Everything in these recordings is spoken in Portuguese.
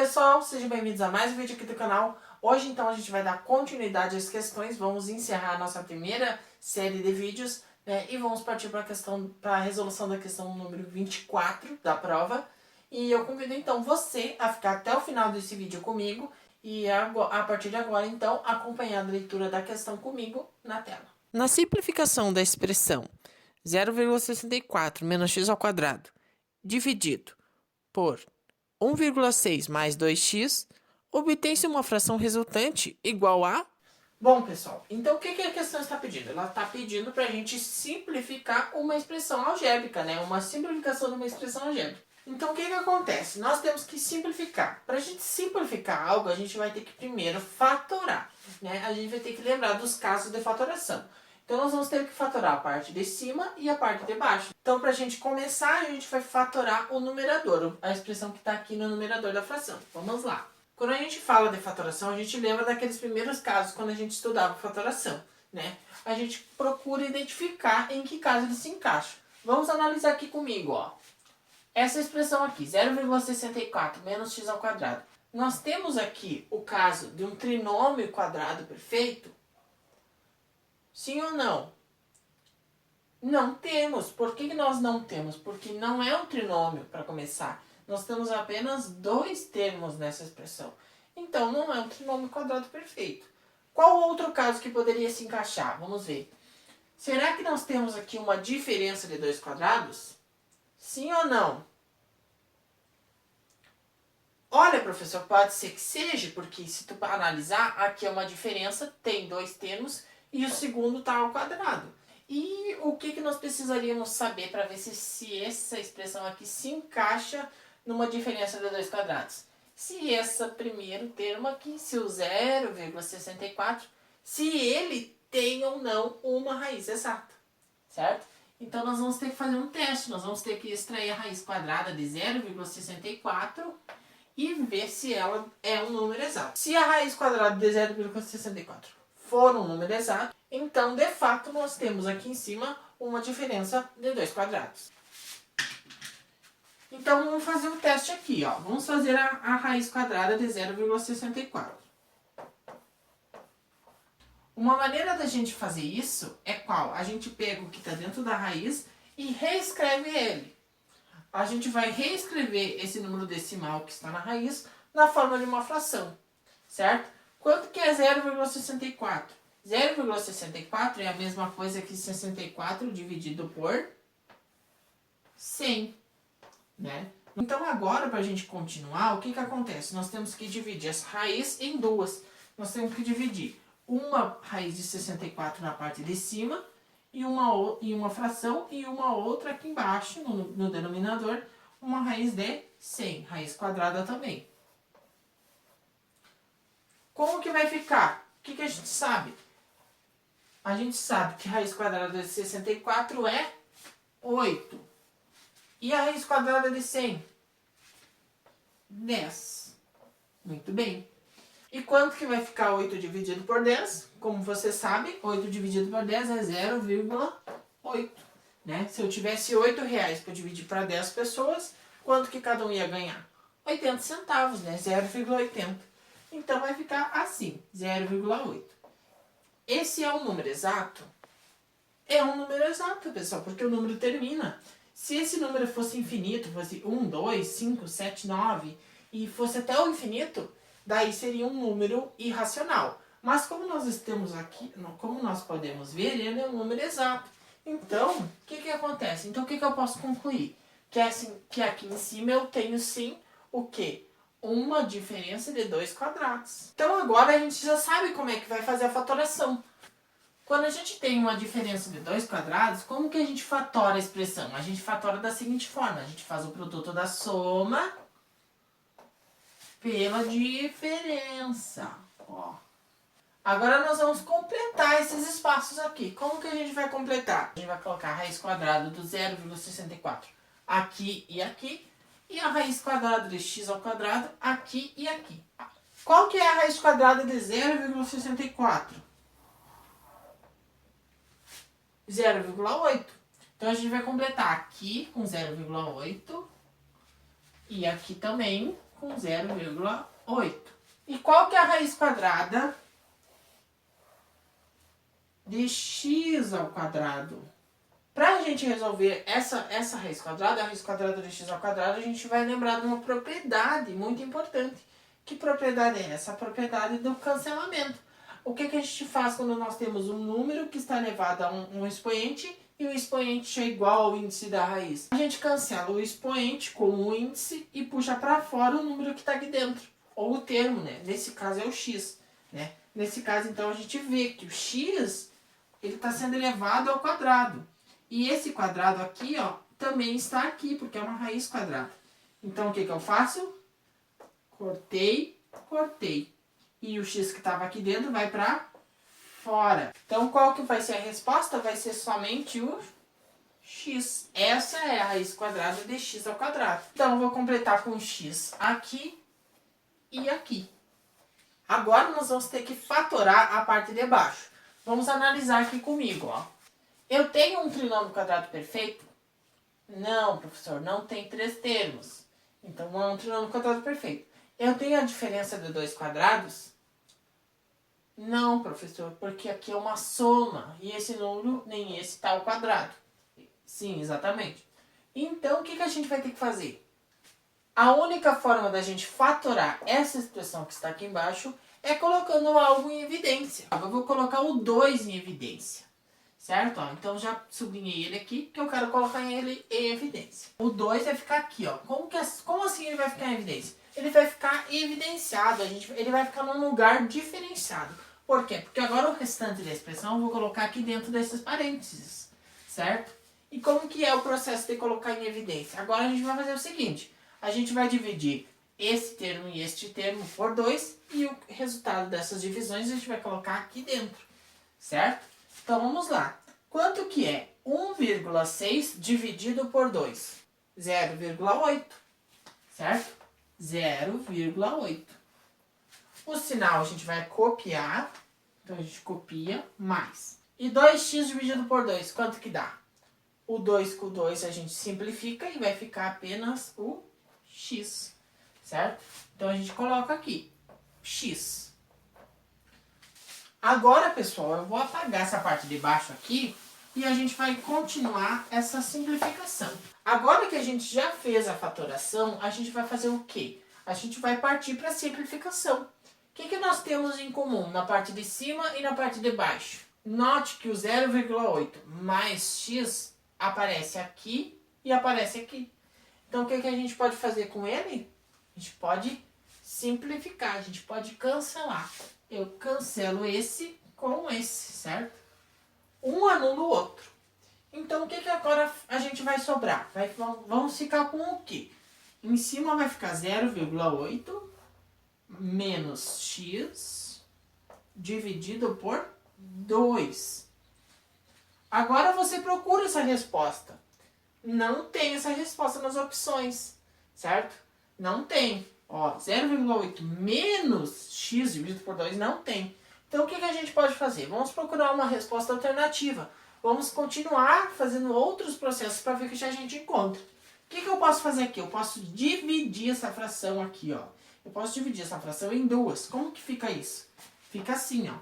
pessoal, sejam bem-vindos a mais um vídeo aqui do canal. Hoje então a gente vai dar continuidade às questões, vamos encerrar a nossa primeira série de vídeos, né, e vamos partir para a resolução da questão número 24 da prova. E eu convido então você a ficar até o final desse vídeo comigo e a partir de agora então acompanhar a leitura da questão comigo na tela. Na simplificação da expressão 0,64 menos x ao quadrado dividido por 1,6 mais 2x, obtém-se uma fração resultante igual a... Bom, pessoal, então o que a questão está pedindo? Ela está pedindo para a gente simplificar uma expressão algébrica, né? Uma simplificação de uma expressão algébrica. Então o que acontece? Nós temos que simplificar. Para a gente simplificar algo, a gente vai ter que primeiro fatorar, né? A gente vai ter que lembrar dos casos de fatoração. Então, nós vamos ter que fatorar a parte de cima e a parte de baixo. Então, para a gente começar, a gente vai fatorar o numerador, a expressão que está aqui no numerador da fração. Vamos lá. Quando a gente fala de fatoração, a gente lembra daqueles primeiros casos, quando a gente estudava fatoração, né? A gente procura identificar em que caso ele se encaixa. Vamos analisar aqui comigo, ó. Essa expressão aqui, 0,64 menos x ao quadrado. Nós temos aqui o caso de um trinômio quadrado perfeito. Sim ou não? Não temos. Por que nós não temos? Porque não é um trinômio, para começar. Nós temos apenas dois termos nessa expressão. Então, não é um trinômio quadrado perfeito. Qual outro caso que poderia se encaixar? Vamos ver. Será que nós temos aqui uma diferença de dois quadrados? Sim ou não? Olha, professor, pode ser que seja, porque se tu analisar, aqui é uma diferença, tem dois termos, e o segundo está ao quadrado. E o que nós precisaríamos saber para ver se essa expressão aqui se encaixa numa diferença de dois quadrados? Se esse primeiro termo aqui, se o 0,64, se ele tem ou não uma raiz exata, certo? Então nós vamos ter que fazer um teste, nós vamos ter que extrair a raiz quadrada de 0,64 e ver se ela é um número exato. Se a raiz quadrada de 0,64 for um número exato, então, de fato, nós temos aqui em cima uma diferença de dois quadrados. Então, vamos fazer o teste aqui, ó. Vamos fazer a raiz quadrada de 0,64. Uma maneira da gente fazer isso é qual? A gente pega o que está dentro da raiz e reescreve ele. A gente vai reescrever esse número decimal que está na raiz na forma de uma fração, certo? Quanto que é 0,64? 0,64 é a mesma coisa que 64 dividido por 100, né? Então agora, para a gente continuar, o que acontece? Nós temos que dividir essa raiz em duas. Nós temos que dividir uma raiz de 64 na parte de cima e uma fração e uma outra aqui embaixo, no denominador, uma raiz de 100, raiz quadrada também. Como que vai ficar? O que a gente sabe? A gente sabe que a raiz quadrada de 64 é 8. E a raiz quadrada de 100? 10. Muito bem. E quanto que vai ficar 8 dividido por 10? Como você sabe, 8 dividido por 10 é 0,8. Né? Se eu tivesse R$8 para dividir para 10 pessoas, quanto que cada um ia ganhar? 80 centavos, né? 0,80. Então vai ficar assim, 0,8. Esse é um número exato? É um número exato, pessoal, porque o número termina. Se esse número fosse infinito, fosse 1, 2, 5, 7, 9, e fosse até o infinito, daí seria um número irracional. Mas como nós estamos aqui, como nós podemos ver, ele é um número exato. Então, o que acontece? Então, o que eu posso concluir? Que aqui em cima eu tenho sim o quê? Uma diferença de dois quadrados. Então agora a gente já sabe como é que vai fazer a fatoração. Quando a gente tem uma diferença de dois quadrados, como que a gente fatora a expressão? A gente fatora da seguinte forma, a gente faz o produto da soma pela diferença. Ó. Agora nós vamos completar esses espaços aqui. Como que a gente vai completar? A gente vai colocar a raiz quadrada do 0,64 aqui e aqui. E a raiz quadrada de x ao quadrado aqui e aqui. Qual que é a raiz quadrada de 0,64? 0,8. Então a gente vai completar aqui com 0,8 e aqui também com com 0,8. E qual que é a raiz quadrada de x ao quadrado? Para a gente resolver essa raiz quadrada, a raiz quadrada de x ao quadrado, a gente vai lembrar de uma propriedade muito importante. Que propriedade é essa? A propriedade do cancelamento. O que a gente faz quando nós temos um número que está elevado a um expoente e o expoente é igual ao índice da raiz? A gente cancela o expoente com o índice e puxa para fora o número que está aqui dentro. Ou o termo, né? Nesse caso é o x. Né? Nesse caso, então, a gente vê que o x ele está sendo elevado ao quadrado. E esse quadrado aqui, ó, também está aqui, porque é uma raiz quadrada. Então, o que eu faço? Cortei, cortei. E o x que estava aqui dentro vai para fora. Então, qual que vai ser a resposta? Vai ser somente o x. Essa é a raiz quadrada de x ao quadrado. Então, eu vou completar com x aqui e aqui. Agora, nós vamos ter que fatorar a parte de baixo. Vamos analisar aqui comigo, ó. Eu tenho um trinômio quadrado perfeito? Não, professor, não tem 3 termos. Então, não é um trinômio quadrado perfeito. Eu tenho a diferença de 2 quadrados? Não, professor, porque aqui é uma soma. E esse número, nem esse está ao quadrado. Sim, exatamente. Então, o que a gente vai ter que fazer? A única forma da gente fatorar essa expressão que está aqui embaixo é colocando algo em evidência. Eu vou colocar o 2 em evidência. Certo? Ó, então, já sublinhei ele aqui, que eu quero colocar ele em evidência. O 2 vai ficar aqui, ó. Como assim ele vai ficar em evidência? Ele vai ficar evidenciado, ele vai ficar num lugar diferenciado. Por quê? Porque agora o restante da expressão eu vou colocar aqui dentro desses parênteses, certo? E como que é o processo de colocar em evidência? Agora a gente vai fazer o seguinte, a gente vai dividir esse termo e este termo por 2 e o resultado dessas divisões a gente vai colocar aqui dentro, certo? Então vamos lá. Quanto que é 1,6 dividido por 2? 0,8, certo? 0,8. O sinal a gente vai copiar. Então a gente copia mais. E 2x dividido por 2, quanto que dá? O 2 com o 2 a gente simplifica e vai ficar apenas o x. Certo? Então a gente coloca aqui x. Agora, pessoal, eu vou apagar essa parte de baixo aqui e a gente vai continuar essa simplificação. Agora que a gente já fez a fatoração, a gente vai fazer o quê? A gente vai partir para a simplificação. O que nós temos em comum na parte de cima e na parte de baixo? Note que o 0,8 mais x aparece aqui e aparece aqui. Então, o que a gente pode fazer com ele? A gente pode simplificar, a gente pode cancelar. Eu cancelo esse com esse, certo? Um anula o outro. Então, o que agora a gente vai sobrar? Vamos ficar com o quê? Em cima vai ficar 0,8 menos x dividido por 2. Agora você procura essa resposta. Não tem essa resposta nas opções, certo? Não tem. Ó, 0,8 menos x dividido por 2 não tem. Então, o que a gente pode fazer? Vamos procurar uma resposta alternativa. Vamos continuar fazendo outros processos para ver o que a gente encontra. O que eu posso fazer aqui? Eu posso dividir essa fração aqui, ó. Eu posso dividir essa fração em duas. Como que fica isso? Fica assim, ó.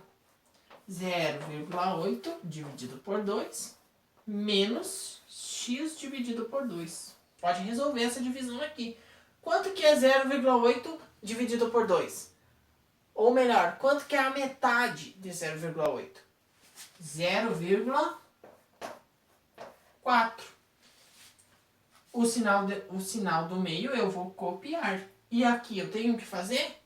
0,8 dividido por 2 menos x dividido por 2. Pode resolver essa divisão aqui. Quanto que é 0,8 dividido por 2? Ou melhor, quanto que é a metade de 0,8? 0,4. O sinal do meio eu vou copiar. E aqui eu tenho que fazer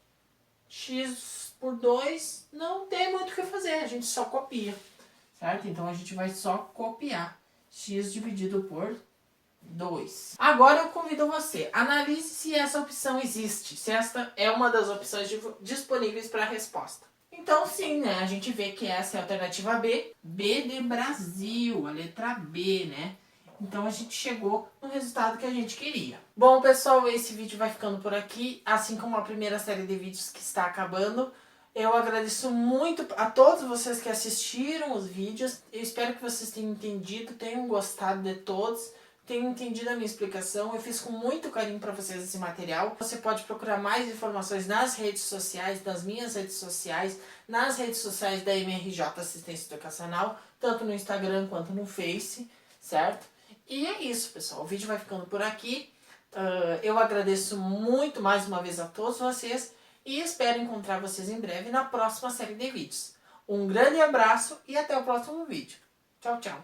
x por 2. Não tem muito o que fazer, a gente só copia. Certo? Então a gente vai só copiar. X dividido por 2. Agora eu convido você, analise se essa opção existe, se esta é uma das opções disponíveis para a resposta. Então sim, né, a gente vê que essa é a alternativa B, B de Brasil, a letra B, né? Então a gente chegou no resultado que a gente queria. Bom, pessoal, esse vídeo vai ficando por aqui, assim como a primeira série de vídeos que está acabando. Eu agradeço muito a todos vocês que assistiram os vídeos. Eu espero que vocês tenham entendido, tenham gostado de todos. tenham entendido a minha explicação. Eu fiz com muito carinho para vocês esse material. Você pode procurar mais informações nas redes sociais, nas minhas redes sociais, nas redes sociais da MRJ Assistência Educacional, tanto no Instagram quanto no Face, certo? E é isso, pessoal. O vídeo vai ficando por aqui. Eu agradeço muito mais uma vez a todos vocês e espero encontrar vocês em breve na próxima série de vídeos. Um grande abraço e até o próximo vídeo. Tchau, tchau.